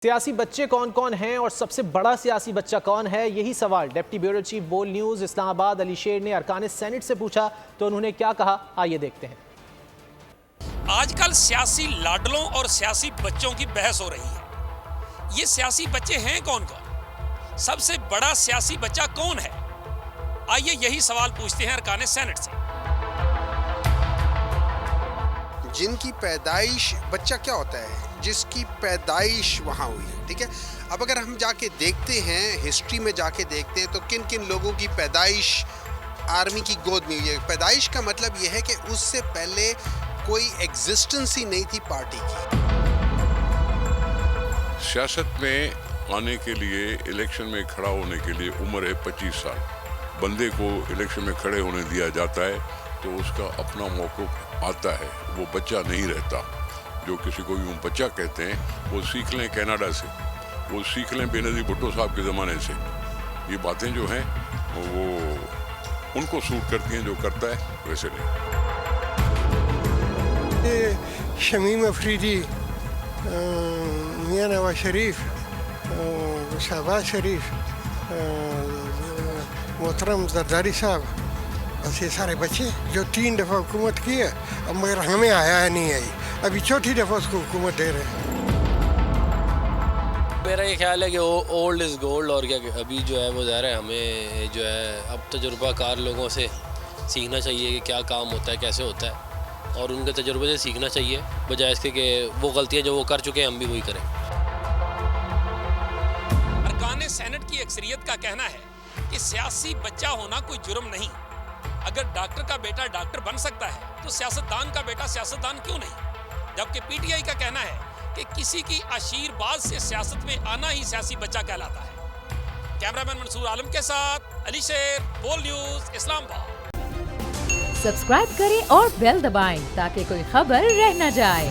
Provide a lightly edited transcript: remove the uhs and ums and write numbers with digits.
सियासी बच्चे कौन कौन हैं और सबसे बड़ा सियासी बच्चा कौन है, यही सवाल डिप्टी ब्यूरो चीफ बोल न्यूज़ इस्लामाबाद अली शेर ने अरकान सेनेट से पूछा तो उन्होंने क्या कहा, आइए देखते हैं। आजकल सियासी लाडलों और सियासी बच्चों की बहस हो रही है। ये सियासी बच्चे हैं कौन कौन? सबसे बड़ा सियासी बच्चा कौन है? आइए यही सवाल पूछते हैं अरकान सेनेट से। जिनकी पैदाइश, बच्चा क्या होता है? जिसकी पैदाइश वहाँ हुई है, ठीक है। अब अगर हम जाके देखते हैं, हिस्ट्री में जाके देखते हैं तो किन किन लोगों की पैदाइश आर्मी की गोद में हुई है। पैदाइश का मतलब यह है कि उससे पहले कोई एग्जिस्टेंस ही नहीं थी पार्टी की। सियासत में आने के लिए, इलेक्शन में खड़ा होने के लिए उम्र है 25 साल। बंदे को इलेक्शन में खड़े होने दिया जाता है तो उसका अपना मौक़िफ़ आता है, वो बच्चा नहीं रहता। जो किसी को यूँ बच्चा कहते हैं वो सीख लें कनाडा से, वो सीख लें बेनज़ीर भुट्टो साहब के ज़माने से। ये बातें जो हैं वो उनको सूट करती हैं, जो करता है वैसे नहीं। शमीम अफरीदी, मियां नवाज शरीफ, शहबाज शरीफ, मोहतरम जरदारी साहब, बस ये सारे बच्चे जो 3 दफ़ा हुकूमत की है, अब मगर हमें आया नहीं आई, अभी चौथी दफ़ा उसको हुकूमत दे रहे हैं। मेरा ये ख्याल है कि ओल्ड इज़ गोल्ड, और क्या अभी जो है वो ज़ाहिर है हमें जो है अब तजुर्बाकार लोगों से सीखना चाहिए कि क्या काम होता है, कैसे होता है, और उनके तजुर्बे से सीखना चाहिए, बजाय इसके कि वो गलतियाँ जो वो कर चुके हैं हम भी वही करें। अरकान सेनेट की अक्सरियत का कहना है कि सियासी बच्चा होना कोई जुर्म नहीं। अगर डॉक्टर का बेटा डॉक्टर बन सकता है तो सियासतदान का बेटा सियासतदान क्यों नहीं? जबकि पीटीआई का कहना है कि किसी की आशीर्वाद से सियासत में आना ही सियासी बच्चा कहलाता है। कैमरामैन मंसूर आलम के साथ अली शेर, बोल न्यूज़ इस्लामाबाद। सब्सक्राइब करें और बेल दबाएं ताकि कोई खबर रह न जाए।